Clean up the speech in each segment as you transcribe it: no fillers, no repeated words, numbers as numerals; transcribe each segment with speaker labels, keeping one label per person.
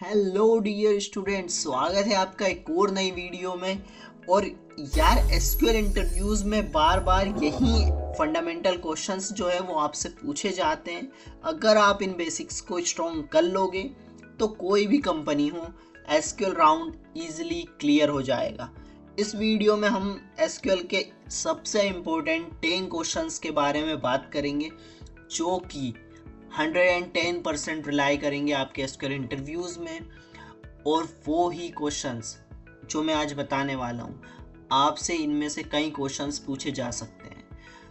Speaker 1: Hello dear student, स्वागत है आपका एक और नई वीडियो में। और यार एसक्यूएल इंटरव्यूज में बार बार यही फंडामेंटल क्वेश्चंस जो है वो आपसे पूछे जाते हैं। अगर आप इन बेसिक्स को स्ट्रॉन्ग कर लोगे तो कोई भी कंपनी हो एसक्यूएल राउंड इजीली क्लियर हो जाएगा। इस वीडियो में हम एसक्यूएल के सबसे इम्पोर्टेंट 10 क्वेश्चंस के बारे में बात करेंगे जो कि 110% रिलाई करेंगे आपके एसक्यूएल इंटरव्यूज़ में। और वो ही क्वेश्चंस जो मैं आज बताने वाला हूँ, आपसे इनमें से कई क्वेश्चंस पूछे जा सकते हैं।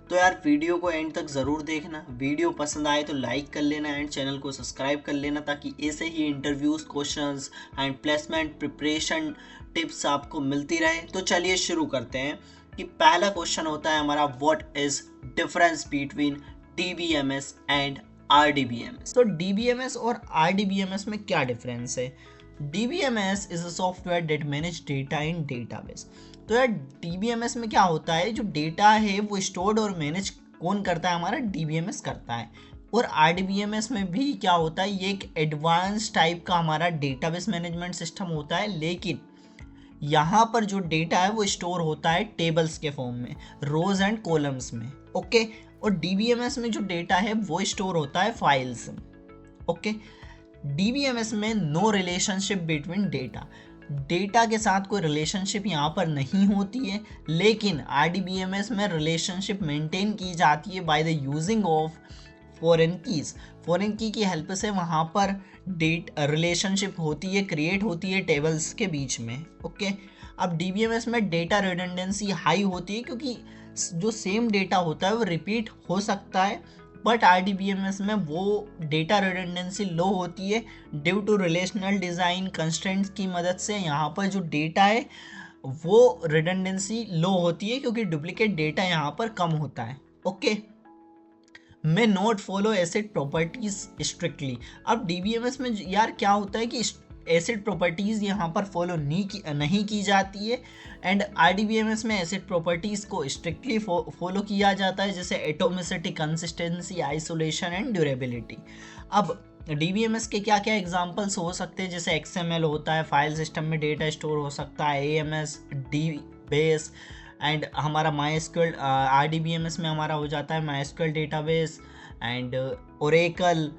Speaker 1: तो यार वीडियो को एंड तक ज़रूर देखना। वीडियो पसंद आए तो लाइक कर लेना एंड चैनल को सब्सक्राइब कर लेना, ताकि ऐसे ही interviews, questions and placement preparation tips आपको मिलती रहे। तो चलिए शुरू करते हैं कि पहला क्वेश्चन होता है हमारा, what is difference between DBMS and RDBMS। तो DBMS और RDBMS में क्या डिफरेंस है? DBMS is a software that manage data in database. तो यार DBMS में क्या होता है, जो डेटा है वो स्टोर्ड और मैनेज कौन करता है? हमारा DBMS करता है। और RDBMS में भी क्या होता है, ये एक एडवांस टाइप का हमारा डेटाबेस मैनेजमेंट सिस्टम होता है, लेकिन यहाँ पर जो डेटा है वो स्टोर होता है टेबल्स के फॉर्म में, रोज एंड कॉलम्स में। ओके। और DBMS में जो डेटा है वो स्टोर होता है फाइल्स में। ओके। DBMS में नो रिलेशनशिप बिटवीन डेटा के साथ कोई रिलेशनशिप यहाँ पर नहीं होती है, लेकिन RDBMS में रिलेशनशिप मेंटेन की जाती है by the using of foreign की हेल्प से वहाँ पर रिलेशनशिप होती है, क्रिएट होती है टेबल्स के बीच में। ओके। अब DBMS में डेटा रिडंडेंसी हाई होती है, क्योंकि जो सेम डेटा होता है वो रिपीट हो सकता है, बट RDBMS में वो डेटा रिडंडेंसी लो होती है due to relational design constraints की मदद से। यहाँ पर जो डेटा है वो रिडंडेंसी लो होती है, क्योंकि डुप्लीकेट डेटा यहाँ पर कम होता है। Okay. May not follow acid properties strictly. अब DBMS में यार क्या होता है कि एसिड प्रॉपर्टीज़ यहाँ पर फॉलो नहीं की जाती है, एंड RDBMS में एसिड प्रॉपर्टीज़ को स्ट्रिक्टली फॉलो किया जाता है, जैसे atomicity, consistency, isolation and durability. अब DBMS के क्या क्या एग्जांपल्स हो सकते हैं, जैसे XML होता है, फाइल सिस्टम में डेटा स्टोर हो सकता है, AMS, DBase एंड हमारा MySQL। RDBMS में हमारा हो जाता है MySQL database and Oracle,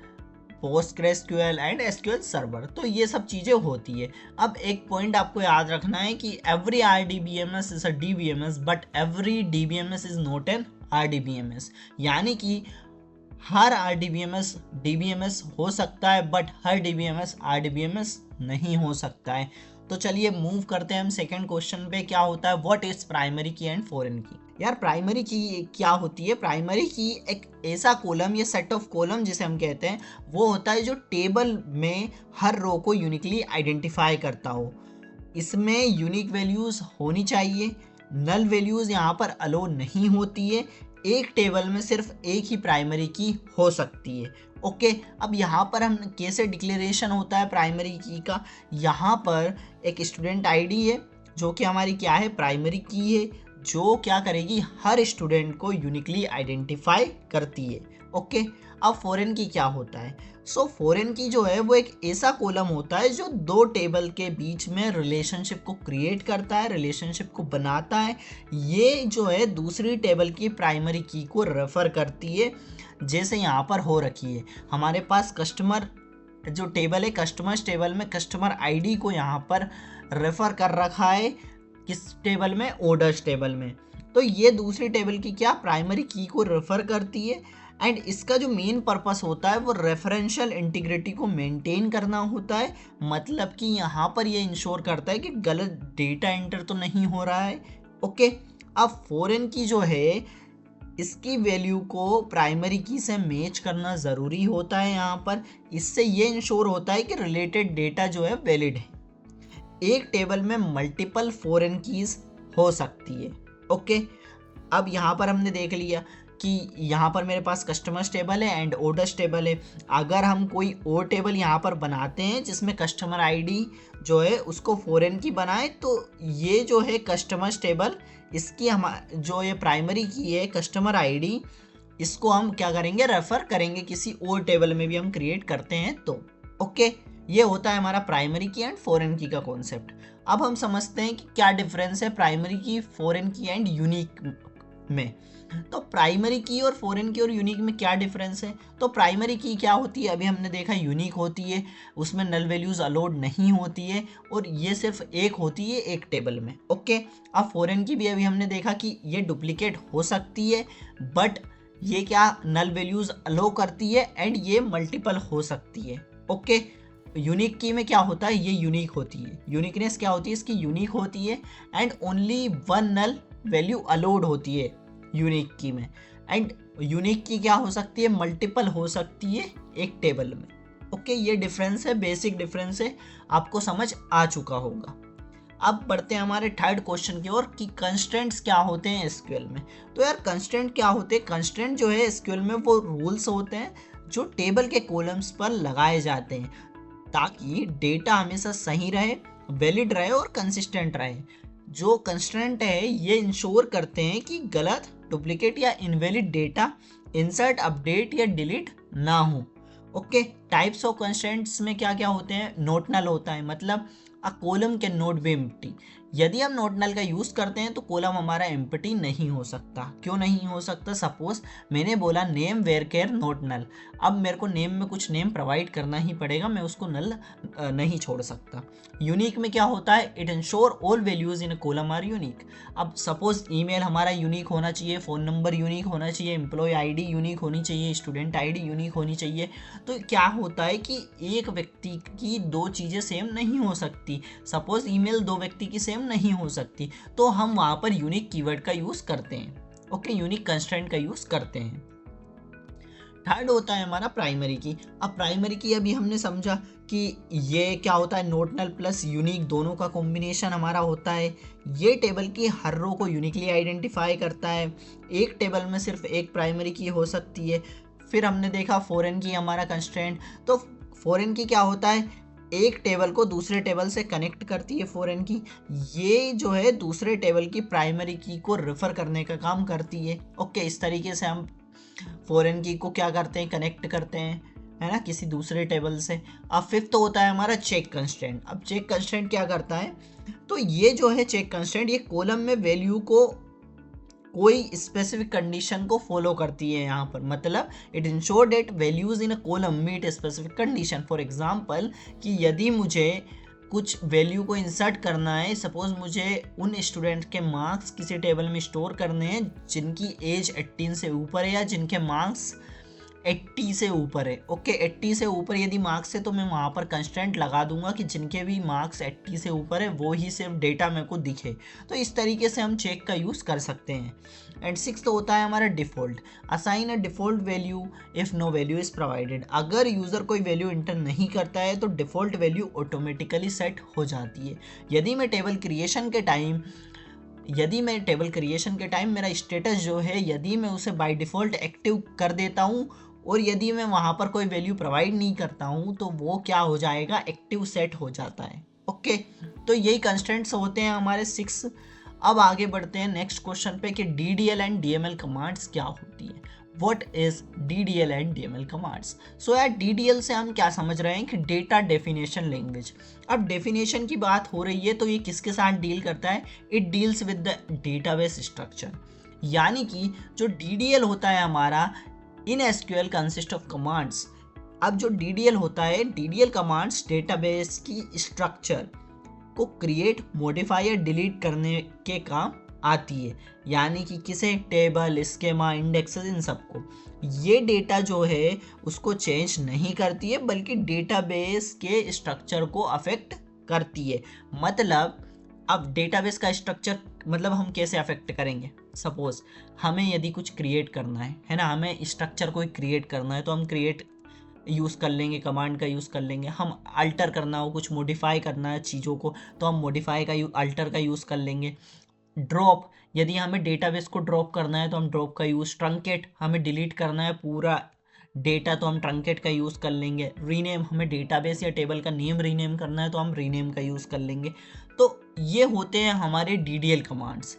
Speaker 1: PostgreSQL and SQL server. तो ये सब चीज़ें होती है। अब एक पॉइंट आपको याद रखना है कि every RDBMS is a DBMS but every DBMS is not an RDBMS। यानी कि हर RDBMS DBMS हो सकता है, बट हर DBMS RDBMS नहीं हो सकता है। तो चलिए मूव करते हैं हम सेकंड क्वेश्चन पे। क्या होता है, व्हाट इज प्राइमरी की एंड फॉरेन की? यार प्राइमरी की क्या होती है? प्राइमरी की एक ऐसा कॉलम या सेट ऑफ कॉलम जिसे हम कहते हैं, वो होता है जो टेबल में हर रो को यूनिकली आइडेंटिफाई करता हो। इसमें यूनिक वैल्यूज होनी चाहिए, नल वैल्यूज यहाँ पर अलो नहीं होती है। एक टेबल में सिर्फ एक ही प्राइमरी की हो सकती है। ओके। अब यहाँ पर हम कैसे डिक्लेरेशन होता है प्राइमरी की का? यहाँ पर एक स्टूडेंट आईडी है जो कि हमारी क्या है, प्राइमरी की है, जो क्या करेगी, हर स्टूडेंट को यूनिकली आइडेंटिफाई करती है। ओके। अब फॉरेन की क्या होता है? फॉरेन की जो है वो एक ऐसा कॉलम होता है जो दो टेबल के बीच में रिलेशनशिप को क्रिएट करता है, रिलेशनशिप को बनाता है। ये जो है दूसरी टेबल की प्राइमरी की को रेफर करती है, जैसे यहाँ पर हो रखी है हमारे पास कस्टमर जो टेबल है, कस्टमर्स टेबल में कस्टमर आईडी को यहाँ पर रेफर कर रखा है, किस टेबल में, ऑर्डर्स टेबल में। तो ये दूसरी टेबल की क्या, प्राइमरी की को रेफर करती है, एंड इसका जो मेन पर्पस होता है वो रेफरेंशियल इंटीग्रिटी को मेंटेन करना होता है। मतलब कि यहाँ पर ये इंश्योर करता है कि गलत डेटा एंटर तो नहीं हो रहा है। ओके। अब फॉरेन की जो है, इसकी वैल्यू को प्राइमरी की से मैच करना ज़रूरी होता है यहाँ पर। इससे ये इंश्योर होता है कि रिलेटेड डेटा जो है वैलिड है। एक टेबल में मल्टीपल फॉरेन कीज हो सकती है। ओके। अब यहाँ पर हमने देख लिया कि यहाँ पर मेरे पास कस्टमर्स टेबल है एंड ऑर्डर्स टेबल है। अगर हम कोई और टेबल यहाँ पर बनाते हैं जिसमें कस्टमर आईडी जो है उसको फॉरेन की बनाए, तो ये जो है कस्टमर्स टेबल, इसकी हम जो ये प्राइमरी की है कस्टमर आईडी, इसको हम क्या करेंगे, रेफर करेंगे किसी और टेबल में भी हम क्रिएट करते हैं तो। ओके। ये होता है हमारा प्राइमरी की एंड फॉरेन की का कॉन्सेप्ट। अब हम समझते हैं कि क्या डिफरेंस है प्राइमरी की, फॉरेन की एंड यूनिक में। तो प्राइमरी की और फॉरेन की और यूनिक में क्या डिफरेंस है? तो प्राइमरी की क्या होती है, अभी हमने देखा यूनिक होती है, उसमें नल वैल्यूज अलाउड नहीं होती है और ये सिर्फ एक होती है एक टेबल में। ओके, अब फॉरेन की भी अभी हमने देखा कि ये डुप्लीकेट हो सकती है, बट ये क्या नल वैल्यूज अलाउ करती है एंड ये मल्टीपल हो सकती है। ओके, यूनिक की में क्या होता है, ये यूनिक होती है, यूनिकनेस क्या होती है इसकी, यूनिक होती है and only one null value allowed होती है यूनिक की में। एंड यूनिक की क्या हो सकती है, मल्टीपल हो सकती है एक टेबल में। ओके, ये डिफरेंस है, बेसिक डिफरेंस है, आपको समझ आ चुका होगा। अब बढ़ते हैं हमारे थर्ड क्वेश्चन की ओर कि कंस्ट्रेंट्स क्या होते हैं एसक्यूएल में। तो यार कंस्ट्रेंट क्या होते हैं, कंस्ट्रेंट जो है एसक्यूएल में वो रूल्स होते हैं जो टेबल के कॉलम्स पर लगाए जाते हैं ताकि डेटा हमेशा सही रहे, वैलिड रहे और कंसिस्टेंट रहे। जो कंस्ट्रेंट है ये इंश्योर करते हैं कि गलत, डुप्लीकेट या इनवैलिड डेटा इंसर्ट, अपडेट या डिलीट ना हो। ओके, टाइप्स ऑफ कंस्ट्रेंट्स में क्या क्या होते हैं, नॉट नल होता है, मतलब a column can not be empty. यदि हम नॉट नल का यूज करते हैं तो कॉलम हमारा एम्प्टी नहीं हो सकता। क्यों नहीं हो सकता, सपोज मैंने बोला name varchar not null, अब मेरे को नेम में कुछ नेम प्रोवाइड करना ही पड़ेगा, मैं उसको नल नहीं छोड़ सकता। यूनिक में क्या होता है, it ensure all values in column are unique. अब सपोज ईमेल हमारा यूनिक होना चाहिए, फ़ोन नंबर यूनिक होना चाहिए, एम्प्लॉय आईडी यूनिक होनी चाहिए, स्टूडेंट आईडी यूनिक होनी चाहिए। तो क्या होता है कि एक व्यक्ति की दो चीज़ें सेम नहीं हो सकती, सपोज ईमेल दो व्यक्ति की सेम नहीं हो सकती, तो हम वहाँ पर यूनिक कीवर्ड का यूज़ करते हैं। ओके, यूनिक कंस्ट्रेंट का यूज़ करते हैं। थर्ड होता है हमारा प्राइमरी की। अब प्राइमरी की अभी हमने समझा कि ये क्या होता है, नॉट नल प्लस यूनिक दोनों का कॉम्बिनेशन हमारा होता है। ये टेबल की हर रो को यूनिकली आइडेंटिफाई करता है, एक टेबल में सिर्फ एक प्राइमरी की हो सकती है। फिर हमने देखा फॉरेन की हमारा कंस्ट्रेंट, तो फॉरेन की क्या होता है, एक टेबल को दूसरे टेबल से कनेक्ट करती है फॉरेन की, ये जो है दूसरे टेबल की प्राइमरी की को रेफर करने का काम करती है। ओके, इस तरीके से हम फॉरेन की को क्या करते हैं, कनेक्ट करते हैं, है ना, किसी दूसरे टेबल से। अब फिफ्थ होता है हमारा चेक कंस्ट्रेंट। अब चेक कंस्ट्रेंट क्या करता है, तो ये जो है चेक कंस्ट्रेंट, ये कॉलम में वैल्यू को कोई स्पेसिफिक कंडीशन को फॉलो करती है यहाँ पर, मतलब it ensure that values in a column meet specific condition. For example कि यदि मुझे कुछ वैल्यू को इंसर्ट करना है, सपोज मुझे उन स्टूडेंट के मार्क्स किसी टेबल में स्टोर करने हैं जिनकी एज 18 से ऊपर है या जिनके मार्क्स 80 से ऊपर है। ओके, 80 से ऊपर यदि मार्क्स है तो मैं वहाँ पर कंस्टेंट लगा दूंगा कि जिनके भी मार्क्स 80 से ऊपर है वो ही सिर्फ डेटा मेरे को दिखे। तो इस तरीके से हम चेक का यूज़ कर सकते हैं। एंड सिक्स्थ होता है हमारा default. Assign a default value if no value is provided. अगर यूज़र कोई वैल्यू इंटर नहीं करता है तो डिफ़ॉल्ट वैल्यू ऑटोमेटिकली सेट हो जाती है। यदि मैं टेबल क्रिएशन के टाइम मेरा स्टेटस जो है यदि मैं उसे बाय डिफ़ॉल्ट एक्टिव कर देता हूँ और यदि मैं वहाँ पर कोई वैल्यू प्रोवाइड नहीं करता हूँ तो वो क्या हो जाएगा, एक्टिव सेट हो जाता है। ओके, तो यही कंस्ट्रेंट्स होते हैं हमारे 6। अब आगे बढ़ते हैं नेक्स्ट क्वेश्चन पे कि DDL एंड DML कमांड्स क्या होती है। What is DDL and DML commands. So यार DDL से हम क्या समझ रहे हैं कि डेटा डेफिनेशन लैंग्वेज। अब डेफिनेशन की बात हो रही है तो ये किसके साथ डील करता है, it deals with the database structure. यानी कि जो DDL होता है हमारा, इन SQL कंसिस्ट ऑफ कमांड्स। अब जो DDL होता है, DDL कमांड्स डेटाबेस की स्ट्रक्चर को क्रिएट, मॉडिफाई या डिलीट करने के काम आती है। यानी कि किसे, टेबल, स्कीमा, इंडेक्सेस, इन सबको। ये डेटा जो है उसको चेंज नहीं करती है बल्कि डेटाबेस के स्ट्रक्चर को अफेक्ट करती है। मतलब अब डेटाबेस का स्ट्रक्चर मतलब हम कैसे अफेक्ट करेंगे, सपोज हमें यदि कुछ क्रिएट करना है ना, हमें स्ट्रक्चर को क्रिएट करना है तो हम क्रिएट यूज़ कर लेंगे, कमांड का यूज़ कर लेंगे। हम अल्टर करना हो, कुछ मॉडिफाई करना है चीज़ों को तो हम मॉडिफाई का अल्टर का यूज़ कर लेंगे। ड्रॉप, यदि हमें डेटाबेस को ड्रॉप करना है तो हम ड्रॉप का यूज़। ट्रंकेट, हमें डिलीट करना है पूरा डेटा तो हम ट्रंकेट का यूज़ कर लेंगे। रीनेम, हमें डेटाबेस या टेबल का नेम रीनेम करना है तो हम रीनेम का यूज़ कर लेंगे। तो ये होते हैं हमारे DDL कमांड्स।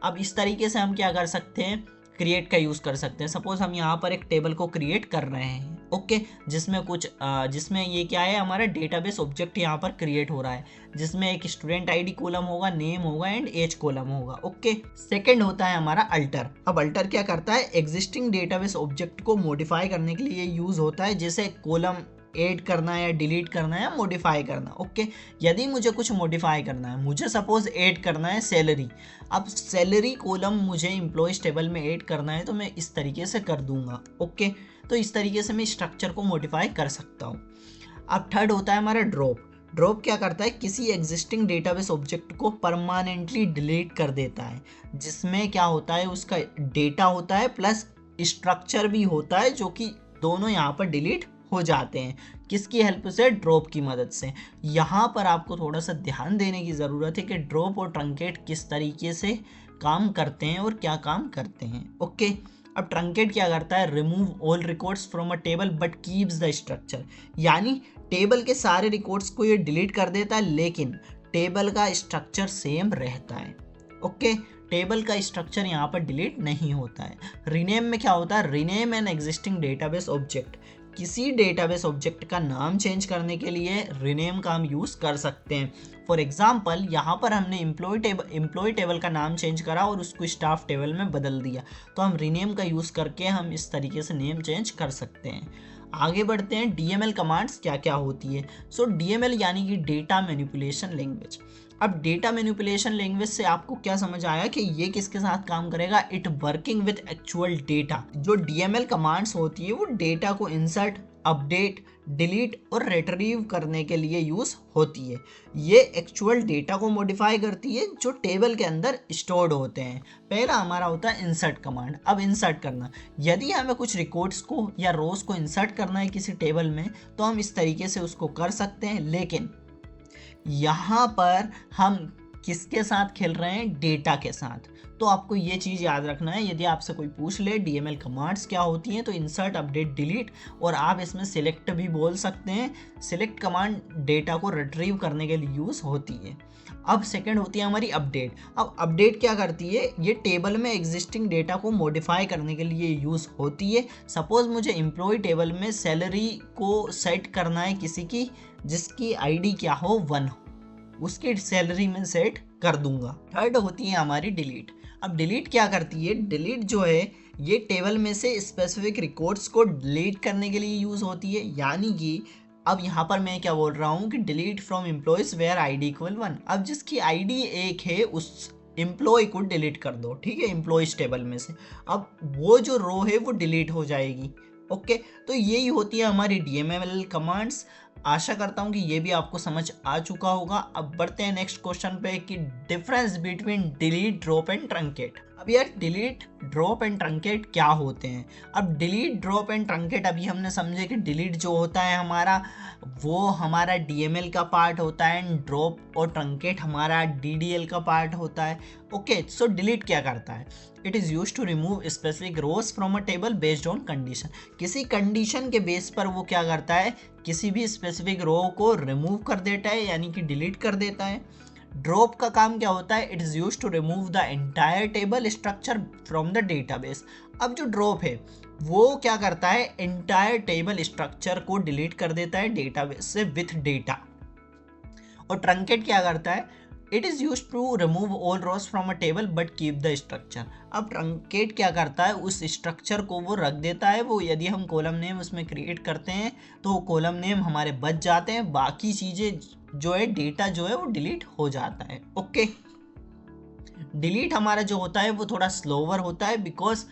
Speaker 1: अब इस तरीके से हम क्या कर सकते हैं
Speaker 2: क्रिएट का यूज़ कर सकते हैं। सपोज हम यहाँ पर एक टेबल को क्रिएट कर रहे हैं, ओके, जिसमें ये क्या है, हमारा डेटाबेस ऑब्जेक्ट यहाँ पर क्रिएट हो रहा है, जिसमें एक स्टूडेंट आईडी कॉलम होगा, नेम होगा एंड एज कॉलम होगा, ओके। सेकंड होता है हमारा अल्टर। अब अल्टर क्या करता है, एग्जिस्टिंग डेटाबेस ऑब्जेक्ट को मॉडिफाई करने के लिए यूज होता है, जैसे कॉलम ऐड करना है या डिलीट करना है या मॉडिफाई करना, ओके। यदि मुझे कुछ मॉडिफाई करना है, मुझे सपोज ऐड करना है सैलरी, अब सैलरी कॉलम मुझे एम्प्लॉयज टेबल में ऐड करना है, तो मैं इस तरीके से कर दूंगा, ओके। तो इस तरीके से मैं स्ट्रक्चर को मॉडिफाई कर सकता हूँ। अब थर्ड होता है हमारा ड्रॉप। ड्रॉप क्या करता है, किसी एग्जिस्टिंग डेटाबेस ऑब्जेक्ट को परमानेंटली डिलीट कर देता है, जिसमें क्या होता है, उसका डेटा होता है प्लस स्ट्रक्चर भी होता है, जो कि दोनों यहाँ पर डिलीट हो जाते हैं। किसकी हेल्प से, ड्रॉप की मदद से। यहाँ पर आपको थोड़ा सा ध्यान देने की ज़रूरत है कि ड्रॉप और ट्रंकेट किस तरीके से काम करते हैं और क्या काम करते हैं, ओके। अब ट्रंकेट क्या करता है, remove all records from a table but keeps the structure, यानी टेबल के सारे रिकॉर्ड्स को ये डिलीट कर देता है, लेकिन टेबल का स्ट्रक्चर सेम रहता है, ओके। टेबल का स्ट्रक्चर यहाँ पर डिलीट नहीं होता है। रीनेम में क्या होता है, rename an existing database object, किसी डेटाबेस ऑब्जेक्ट का नाम चेंज करने के लिए रीनेम का हम यूज़ कर सकते हैं। फॉर एग्जांपल यहाँ पर हमने एम्प्लॉय टेबल का नाम चेंज करा और उसको स्टाफ टेबल में बदल दिया, तो हम रीनेम का यूज़ करके हम इस तरीके से नेम चेंज कर सकते हैं। आगे बढ़ते हैं, डीएमएल कमांड्स क्या क्या होती है। सो डीएमएल यानी कि डेटा मैनिपुलेशन लैंग्वेज। अब डेटा मैनिपुलेशन लैंग्वेज से आपको क्या समझ आया कि ये किसके साथ काम करेगा, it working with actual data. जो डीएमएल कमांड्स होती है वो डेटा को इंसर्ट, अपडेट, डिलीट और रिट्रीव करने के लिए यूज होती है। ये एक्चुअल डेटा को मॉडिफाई करती है जो टेबल के अंदर स्टोर्ड होते हैं। पहला हमारा होता है इंसर्ट कमांड। अब इंसर्ट करना, यदि हमें कुछ रिकॉर्ड्स को या रोज को इंसर्ट करना है किसी टेबल में, तो हम इस तरीके से उसको कर सकते हैं, लेकिन यहाँ पर हम किसके साथ खेल रहे हैं, डेटा के साथ। तो आपको ये चीज़ याद रखना है, यदि आपसे कोई पूछ ले डीएमएल कमांड्स क्या होती हैं, तो इंसर्ट, अपडेट, डिलीट, और आप इसमें सिलेक्ट भी बोल सकते हैं। सिलेक्ट कमांड डेटा को रिट्रीव करने के लिए यूज़ होती है। अब सेकंड होती है हमारी अपडेट। अब अपडेट क्या करती है, ये टेबल में एग्जिस्टिंग डेटा को मॉडिफाई करने के लिए यूज़ होती है। सपोज मुझे एम्प्लॉय टेबल में सैलरी को सेट करना है किसी की जिसकी आईडी क्या हो 1 हो, उसकी सैलरी में सेट कर दूंगा। थर्ड होती है हमारी डिलीट। अब डिलीट क्या करती है, डिलीट जो है ये टेबल में से स्पेसिफिक रिकॉर्ड्स को डिलीट करने के लिए यूज़ होती है, यानी कि अब यहाँ पर मैं क्या बोल रहा हूँ कि delete from employees where ID equal 1। अब जिसकी आईडी 1 है उस एम्प्लॉय को डिलीट कर दो, ठीक है, एम्प्लॉयज टेबल में से। अब वो जो रो है वो डिलीट हो जाएगी, ओके। तो यही होती है हमारी डीएमएल कमांड्स। आशा करता हूँ कि ये भी आपको समझ आ चुका होगा। अब बढ़ते हैं नेक्स्ट क्वेश्चन पे कि difference between delete, drop and truncate. अब यार डिलीट, ड्रॉप एंड ट्रंकेट क्या होते हैं। अब डिलीट, ड्रॉप एंड ट्रंकेट अभी हमने समझे कि डिलीट जो होता है हमारा वो हमारा डीएमएल का पार्ट होता है, एंड ड्रॉप और ट्रंकेट हमारा डीडीएल का पार्ट होता है, ओके। सो डिलीट क्या करता है, it is use to remove specific rows from a table based on condition. किसी कंडीशन के बेस पर वो क्या करता है, किसी भी स्पेसिफिक रो को रिमूव कर देता है, यानी कि डिलीट कर देता है। ड्रॉप का काम क्या होता है, it is use to remove the entire table structure from the database. अब जो ड्रॉप है वो क्या करता है, एंटायर टेबल स्ट्रक्चर को डिलीट कर देता है डेटाबेस से विथ डेटा। और ट्रंकेट क्या करता है, it is use to remove all rows from a table but keep the structure. अब ट्रंकेट क्या करता है, उस स्ट्रक्चर को वो रख देता है। वो यदि हम कॉलम नेम उसमें क्रिएट करते हैं तो कॉलम नेम हमारे बच जाते हैं, बाकी चीज़ें जो है डेटा जो है वो डिलीट हो जाता है, ओके। डिलीट हमारा जो होता है वो थोड़ा स्लोवर होता है, बिकॉज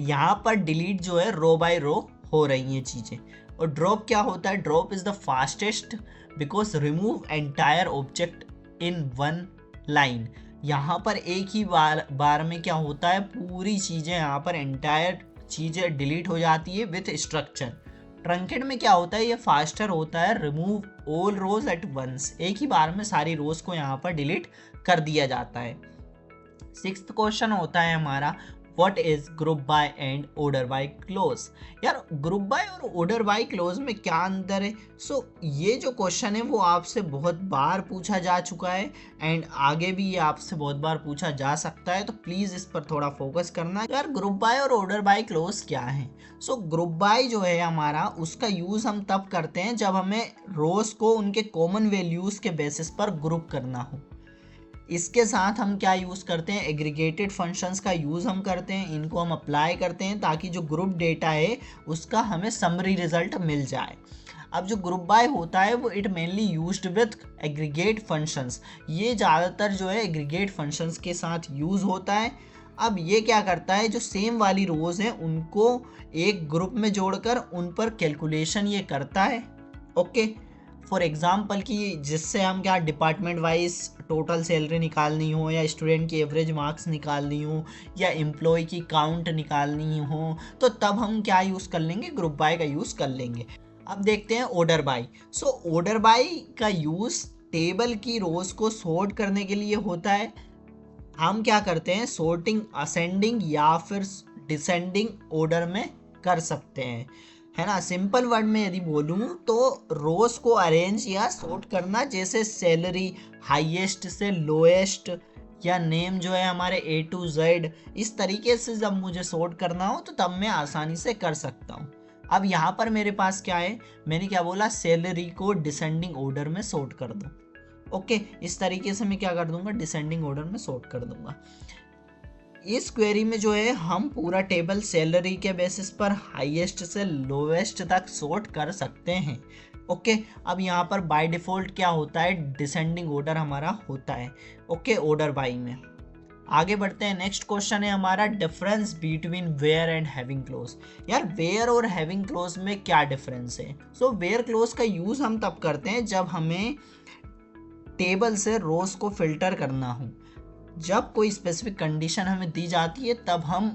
Speaker 2: यहाँ पर डिलीट जो है रो बाय रो हो रही हैं चीज़ें। और ड्रॉप क्या होता है, drop is the fastest because remove entire object in 1 line. यहाँ पर एक ही बार में क्या होता है, पूरी चीज़ें यहाँ पर एंटायर चीज़ें डिलीट हो जाती है विथ स्ट्रक्चर। ट्रंकेट में क्या होता है, ये फास्टर होता है, रिमूव ऑल रोज एट वंस, एक ही बार में सारी रोज को यहाँ पर डिलीट कर दिया जाता है। 6th क्वेश्चन होता है हमारा what is group by and order by close. यार ग्रुप बाय और ऑर्डर बाय क्लोज में क्या अंतर है? ये जो क्वेश्चन है वो आपसे बहुत बार पूछा जा चुका है एंड आगे भी ये आपसे बहुत बार पूछा जा सकता है, तो प्लीज इस पर थोड़ा फोकस करना। यार ग्रुप बाय और ऑर्डर बाय क्लोज क्या है? ग्रुप बाय जो है हमारा, उसका यूज हम तब करते हैं जब हमें रोज को उनके कॉमन वैल्यूज के बेसिस पर ग्रुप करना हो। इसके साथ हम क्या यूज़ करते हैं? एग्रीगेटेड फंक्शंस का यूज़ हम करते हैं, इनको हम अप्लाई करते हैं ताकि जो ग्रुप डेटा है उसका हमें समरी रिजल्ट मिल जाए। अब जो ग्रुप बाय होता है वो it mainly used with aggregate functions, ये ज़्यादातर जो है एग्रीगेट फंक्शंस के साथ यूज़ होता है। अब ये क्या करता है, जो सेम वाली रोज़ हैं उनको एक ग्रुप में जोड़कर उन पर कैलकुलेशन ये करता है। ओके, फॉर एग्जाम्पल कि जिससे हम क्या डिपार्टमेंट वाइज टोटल सैलरी निकालनी हो, या स्टूडेंट की एवरेज मार्क्स निकालनी हो, या एम्प्लॉय की काउंट निकालनी हो, तो तब हम क्या यूज़ कर लेंगे? ग्रुप बाय का यूज़ कर लेंगे। अब देखते हैं ऑर्डर बाय। ऑर्डर बाय का यूज़ टेबल की रोज को सॉर्ट करने के लिए होता है। हम क्या करते हैं? सॉर्टिंग असेंडिंग या फिर डिसेंडिंग ऑर्डर में कर सकते हैं, है ना। सिंपल वर्ड में यदि बोलूँ तो रोज को अरेंज या सॉर्ट करना, जैसे सैलरी हाईएस्ट से लोएस्ट, या नेम जो है हमारे A to Z, इस तरीके से जब मुझे सॉर्ट करना हो तो तब मैं आसानी से कर सकता हूँ। अब यहाँ पर मेरे पास क्या है, मैंने क्या बोला? सैलरी को डिसेंडिंग ऑर्डर में सॉर्ट कर दो। ओके, इस तरीके से मैं क्या कर दूंगा? डिसेंडिंग ऑर्डर में सॉर्ट कर दूंगा। इस क्वेरी में जो है हम पूरा टेबल सैलरी के बेसिस पर हाईएस्ट से लोवेस्ट तक सॉर्ट कर सकते हैं। ओके, अब यहाँ पर बाय डिफॉल्ट क्या होता है? डिसेंडिंग ऑर्डर हमारा होता है। ओके, ऑर्डर बाय में आगे बढ़ते हैं। नेक्स्ट क्वेश्चन है हमारा, difference between where and having clause. यार वेयर और हैविंग क्लोज में क्या डिफरेंस है? वेयर क्लोज का यूज हम तब करते हैं जब हमें टेबल से रोज को फिल्टर करना हो। जब कोई स्पेसिफिक कंडीशन हमें दी जाती है तब हम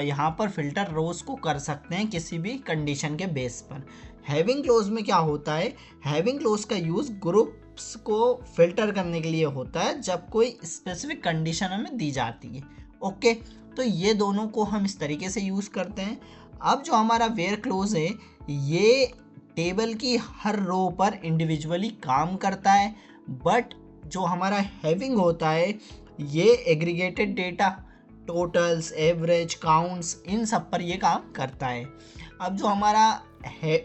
Speaker 2: यहाँ पर फिल्टर रोज को कर सकते हैं किसी भी कंडीशन के बेस पर। हैविंग क्लोज में क्या होता है? हैविंग क्लोज का यूज ग्रुप्स को फिल्टर करने के लिए होता है जब कोई स्पेसिफिक कंडीशन हमें दी जाती है। ओके, तो ये दोनों को हम इस तरीके से यूज करते हैं। अब जो हमारा वेयर क्लोज है, ये टेबल की हर रो पर इंडिविजुअली काम करता है, बट जो हमारा हैविंग होता है ये aggregated data, totals, average, counts, इन सब पर ये काम करता है। अब जो हमारा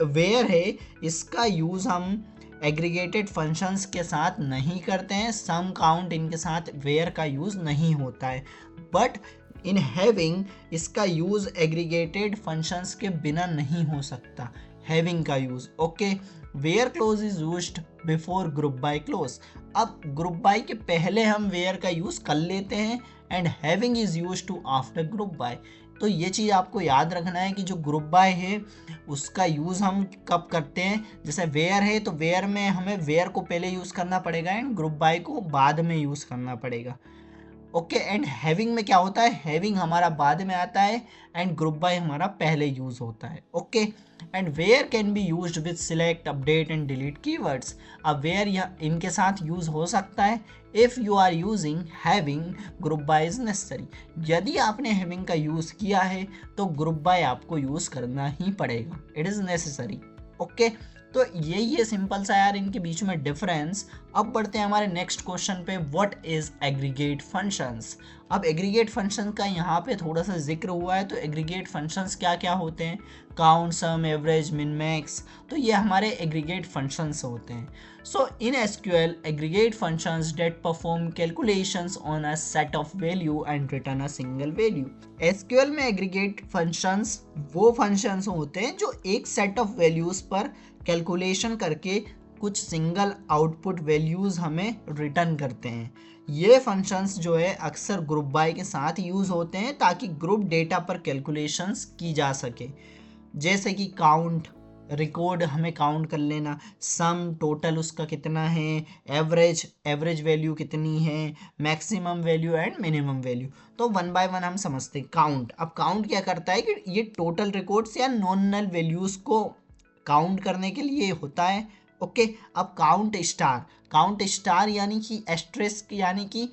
Speaker 2: वेयर है, इसका यूज़ हम एग्रीगेटेड फंक्शंस के साथ नहीं करते हैं। सम, काउंट, इनके साथ वेयर का यूज़ नहीं होता है। बट इन हैविंग इसका यूज़ एग्रीगेटेड फंक्शंस के बिना नहीं हो सकता, हैविंग का use. Okay, where clause is used before group by clause. अब ग्रुप बाय के पहले हम वेयर का यूज़ कर लेते हैं and having is used to after group by. तो ये चीज़ आपको याद रखना है कि जो ग्रुप बाय है उसका यूज़ हम कब करते हैं। जैसे वेयर है तो वेयर में हमें वेयर को पहले यूज़ करना पड़ेगा एंड ग्रुप बाय को बाद में यूज़ करना पड़ेगा। ओके, एंड हैविंग में क्या होता है? हैविंग हमारा बाद में आता है एंड ग्रुप बाय हमारा पहले यूज होता है। Okay, and where can be used with select, update and delete keywords. अब वेयर इनके साथ यूज हो सकता है if you are using having, group by is necessary. यदि आपने हैविंग का यूज किया है तो ग्रुप बाय आपको यूज करना ही पड़ेगा, इट इज नेसेसरी। ओके, तो यही है सिंपल सा यार इनके बीच में डिफरेंस। अब बढ़ते हैं हमारे नेक्स्ट क्वेश्चन पे, व्हाट इज एग्रीगेट फंक्शंस। अब एग्रीगेट फंक्शन का यहाँ पे थोड़ा सा जिक्र हुआ है, तो एग्रीगेट फंक्शंस क्या क्या होते हैं? Count, sum, average, min, max, तो ये हमारे एग्रीगेट फंक्शंस होते हैं। So in SQL, aggregate functions that perform calculations on a set of value and return a single value. SQL में एग्रीगेट फंक्शंस वो फंक्शंस होते हैं जो एक सेट ऑफ वैल्यूज पर कैलकुलेशन करके कुछ सिंगल आउटपुट वैल्यूज हमें रिटर्न करते हैं। ये फंक्शंस जो है अक्सर ग्रुप बाय के साथ यूज़ होते हैं ताकि ग्रुप डेटा पर कैलकुलेशंस की जा सके। जैसे कि काउंट, रिकॉर्ड हमें काउंट कर लेना, सम, टोटल उसका कितना है, एवरेज, एवरेज वैल्यू कितनी है, maximum value and minimum value. तो वन बाय वन हम समझते हैं। काउंट, अब काउंट क्या करता है कि ये टोटल रिकॉर्ड्स या नॉमिनल वैल्यूज़ को काउंट करने के लिए होता है। ओके, अब काउंट स्टार, काउंट स्टार यानी कि एस्ट्रिस्क यानी कि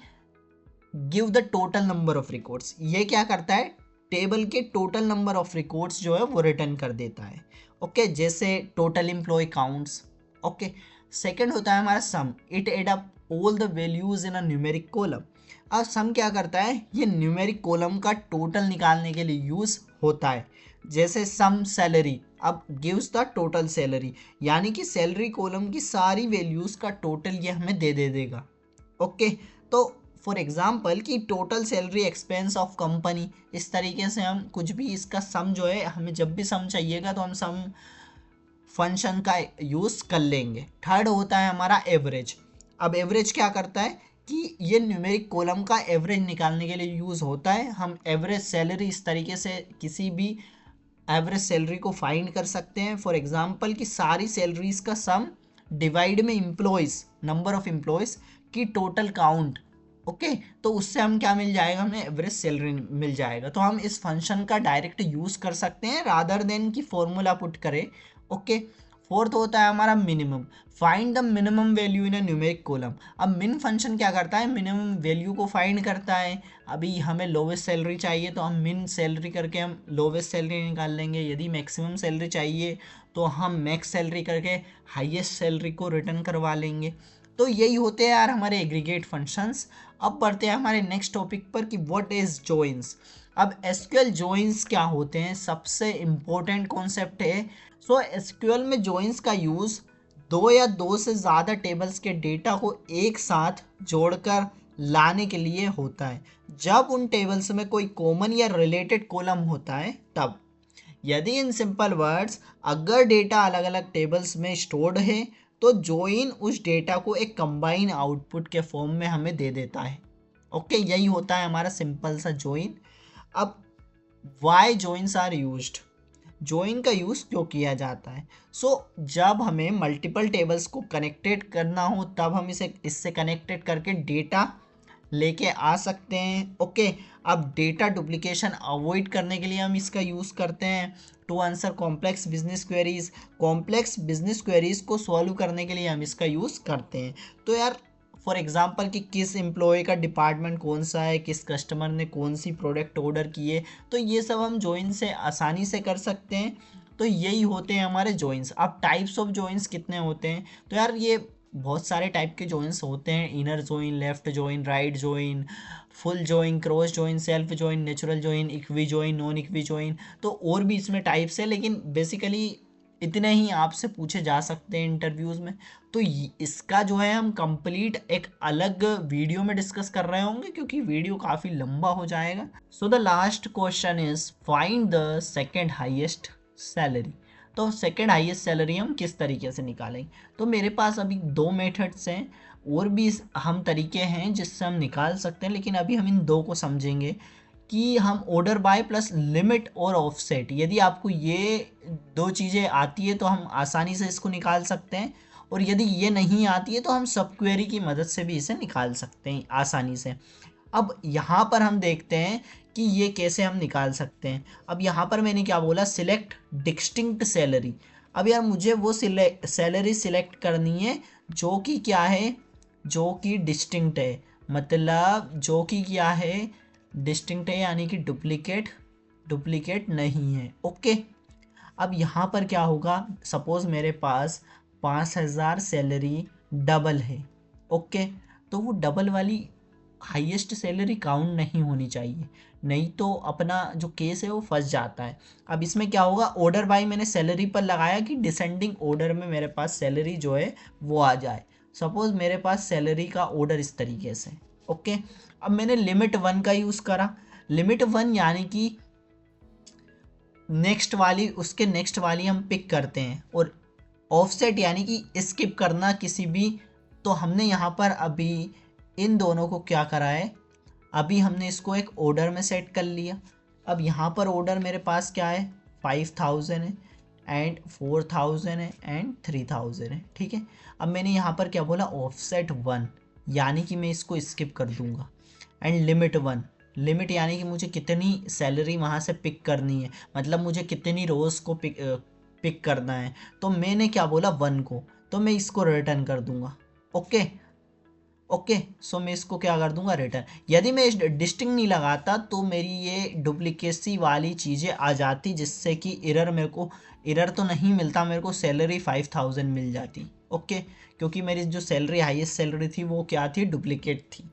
Speaker 2: give the total number of records, ये क्या करता है? टेबल के टोटल नंबर ऑफ रिकॉर्ड्स जो है वो रिटर्न कर देता है। ओके, जैसे total employee counts. Okay, second होता है हमारा sum, it add up all the values in a numeric column. अब सम क्या करता है, ये न्यूमेरिक कॉलम का टोटल निकालने के लिए यूज होता है। जैसे सम सैलरी, अब गिव्स द टोटल सैलरी, यानी कि सैलरी कॉलम की सारी वैल्यूज का टोटल ये हमें दे देगा। ओके, तो फॉर एग्जाम्पल कि total salary expense of company, इस तरीके से हम कुछ भी इसका सम जो है, हमें जब भी सम चाहिएगा तो हम सम फंक्शन का यूज़ कर लेंगे। थर्ड होता है हमारा एवरेज। अब एवरेज क्या करता है कि ये न्यूमेरिक कॉलम का एवरेज निकालने के लिए यूज़ होता है। हम एवरेज सैलरी इस तरीके से किसी भी एवरेज सैलरी को फाइंड कर सकते हैं। फॉर एग्जांपल कि सारी सैलरीज का सम डिवाइड में एम्प्लॉयज़, नंबर ऑफ एम्प्लॉयज़ की टोटल काउंट। ओके, तो उससे हम क्या मिल जाएगा, हमें एवरेज सैलरी मिल जाएगा। तो हम इस फंक्शन का डायरेक्ट यूज़ कर सकते हैं रादर देन कि फॉर्मूला पुट करें। ओके, फोर्थ होता है हमारा minimum, find the minimum value in a numeric column. अब मिन फंक्शन क्या करता है, मिनिमम वैल्यू को फाइंड करता है। अभी हमें लोवेस्ट सैलरी चाहिए तो हम मिन सैलरी करके हम लोवेस्ट सैलरी निकाल लेंगे। यदि मैक्सिमम सैलरी चाहिए तो हम मैक्स सैलरी करके हाईएस्ट सैलरी को रिटर्न करवा लेंगे। तो यही होते हैं यार हमारे एग्रीगेट फंक्शंस। अब बढ़ते हैं हमारे नेक्स्ट टॉपिक पर कि व्हाट इज जॉइंस। अब एसक्यूएल जॉइंस क्या होते हैं, सबसे इम्पोर्टेंट कॉन्सेप्ट है। सो एसक्यूएल में जॉइंस का यूज़ दो या दो से ज़्यादा टेबल्स के डेटा को एक साथ जोड़कर लाने के लिए होता है, जब उन टेबल्स में कोई कॉमन या रिलेटेड कॉलम होता है तब। यदि इन सिंपल वर्ड्स, अगर डेटा अलग अलग टेबल्स में स्टोर्ड है तो जॉइन उस डेटा को एक कंबाइन आउटपुट के फॉर्म में हमें दे देता है। ओके, यही होता है हमारा सिंपल सा जॉइन। अब why joins are used, join का यूज़ क्यों किया जाता है। जब हमें मल्टीपल टेबल्स को कनेक्टेड करना हो तब हम इससे कनेक्टेड करके डेटा लेके आ सकते हैं। ओके, अब डेटा डुप्लीकेशन अवॉइड करने के लिए हम इसका यूज़ करते हैं to answer complex business queries. Complex business queries को सॉल्व करने के लिए हम इसका यूज़ करते हैं। तो यार फॉर एग्जांपल कि किस एम्प्लॉय का डिपार्टमेंट कौन सा है, किस कस्टमर ने कौन सी प्रोडक्ट ऑर्डर की है, तो ये सब हम जॉइन से आसानी से कर सकते हैं। तो यही होते हैं हमारे जॉइंस। अब टाइप्स ऑफ जॉइंस कितने होते हैं, तो यार ये बहुत सारे टाइप के जॉइंस होते हैं। Inner join, left join, right join, full join, cross join, self join, natural join, equi join, non equi join. तो और भी इसमें टाइप्स है, लेकिन बेसिकली इतने ही आपसे पूछे जा सकते हैं इंटरव्यूज़ में। तो इसका जो है हम कंप्लीट एक अलग वीडियो में डिस्कस कर रहे होंगे क्योंकि वीडियो काफ़ी लंबा हो जाएगा। So the last question is find the second highest salary. तो सेकेंड हाईएस्ट सैलरी हम किस तरीके से निकालेंगे, तो मेरे पास अभी दो मेथड्स हैं, और भी हम तरीके हैं जिससे हम निकाल सकते हैं, लेकिन अभी हम इन दो को समझेंगे कि हम ऑर्डर बाय प्लस लिमिट और ऑफसेट। यदि आपको ये दो चीज़ें आती है तो हम आसानी से इसको निकाल सकते हैं, और यदि ये नहीं आती है तो हम सब क्वेरी की मदद से भी इसे निकाल सकते हैं आसानी से। अब यहाँ पर हम देखते हैं कि ये कैसे हम निकाल सकते हैं। अब यहाँ पर मैंने क्या बोला, सिलेक्ट डिस्टिंक्ट सैलरी। अब यार मुझे वो सैलरी सिलेक्ट करनी है जो कि क्या है, जो कि डिस्टिंक्ट है, मतलब जो कि क्या है, डिस्टिंक्ट है, यानी कि डुप्लीकेट नहीं है। ओके, अब यहाँ पर क्या होगा, सपोज मेरे पास 5,000 सैलरी डबल है। ओके, तो वो डबल वाली हाईएस्ट सैलरी काउंट नहीं होनी चाहिए, नहीं तो अपना जो केस है वो फंस जाता है। अब इसमें क्या होगा, ऑर्डर बाय मैंने सैलरी पर लगाया कि डिसेंडिंग ऑर्डर में मेरे पास सैलरी जो है वो आ जाए। सपोज मेरे पास सैलरी का ऑर्डर इस तरीके से। ओके, अब मैंने लिमिट 1 का यूज़ करा। लिमिट 1 यानी कि नेक्स्ट वाली, उसके नेक्स्ट वाली हम पिक करते हैं, और ऑफसेट यानी कि स्किप करना किसी भी। तो हमने यहाँ पर अभी इन दोनों को क्या करा है, अभी हमने इसको एक ऑर्डर में सेट कर लिया। अब यहाँ पर ऑर्डर मेरे पास क्या है, 5,000 है एंड 4,000 है एंड 3,000 है। ठीक है, अब मैंने यहाँ पर क्या बोला, ऑफसेट 1 यानी कि मैं इसको स्किप कर दूंगा, एंड लिमिट 1, लिमिट यानी कि मुझे कितनी सैलरी वहाँ से पिक करनी है, मतलब मुझे कितनी रोज़ को पिक करना है। तो मैंने क्या बोला, 1 को, तो मैं इसको रिटर्न कर दूंगा। Okay, okay. सो मैं इसको क्या कर दूंगा, रिटर्न। यदि मैं इस डिस्टिंग नहीं लगाता तो मेरी ये डुप्लीकेसी वाली चीज़ें आ जाती, जिससे कि एरर तो नहीं मिलता, मेरे को सैलरी 5000 मिल जाती। ओके, क्योंकि मेरी जो सैलरी हाईएस्ट सैलरी थी वो क्या थी, डुप्लीकेट थी।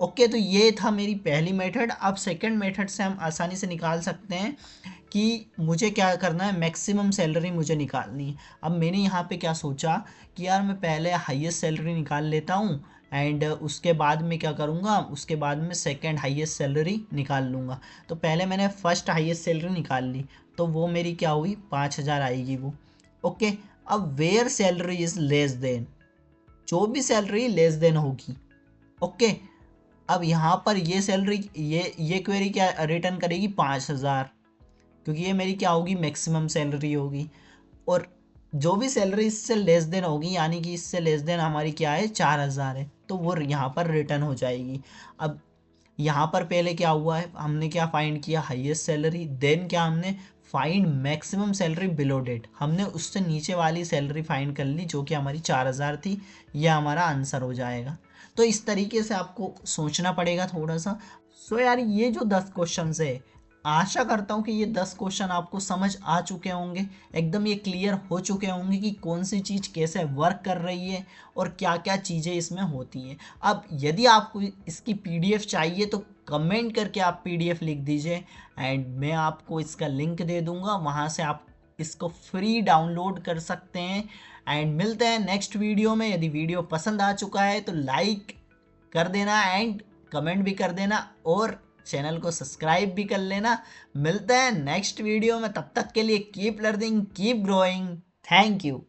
Speaker 2: ओके, तो ये था मेरी पहली मेथड। अब सेकंड मेथड से हम आसानी से निकाल सकते हैं कि मुझे क्या करना है, मैक्सिमम सैलरी मुझे निकालनी है। अब मैंने यहाँ पे क्या सोचा कि यार मैं पहले हाईएस्ट सैलरी निकाल लेता हूँ, एंड उसके बाद में क्या करूँगा, उसके बाद में सेकंड हाईएस्ट सैलरी निकाल लूँगा। तो पहले मैंने फर्स्ट हाईएस्ट सैलरी निकाल ली, तो वो मेरी क्या हुई, 5000 आएगी वो। ओके, अब where salary is less than, जो भी सैलरी लेस देन होगी। ओके, अब यहाँ पर ये सैलरी, ये क्वेरी क्या रिटर्न करेगी, 5000, क्योंकि ये मेरी क्या होगी, मैक्सिमम सैलरी होगी। और जो भी सैलरी इससे लेस देन होगी, यानी कि इससे लेस देन हमारी क्या है, 4000 है, तो वो यहाँ पर रिटर्न हो जाएगी। अब यहाँ पर पहले क्या हुआ है, हमने क्या फाइंड किया, हाईएस्ट सैलरी, देन क्या हमने find maximum salary below date, हमने उससे नीचे वाली सैलरी फाइंड कर ली जो कि हमारी 4000 थी। यह हमारा आंसर हो जाएगा। तो इस तरीके से आपको सोचना पड़ेगा थोड़ा सा। सो यार, ये जो 10 क्वेश्चन है, आशा करता हूँ कि ये 10 क्वेश्चन आपको समझ आ चुके होंगे, एकदम ये क्लियर हो चुके होंगे कि कौन सी चीज़ कैसे वर्क कर रही है और क्या क्या चीज़ें इसमें होती हैं। अब यदि आपको इसकी पीडीएफ चाहिए तो कमेंट करके आप पीडीएफ लिख दीजिए, एंड मैं आपको इसका लिंक दे दूंगा, वहाँ से आप इसको फ्री डाउनलोड कर सकते हैं। एंड मिलते हैं नेक्स्ट वीडियो में। यदि वीडियो पसंद आ चुका है तो लाइक कर देना एंड कमेंट भी कर देना, और चैनल को सब्सक्राइब भी कर लेना। मिलते हैं नेक्स्ट वीडियो में, तब तक के लिए keep learning, keep growing. Thank you.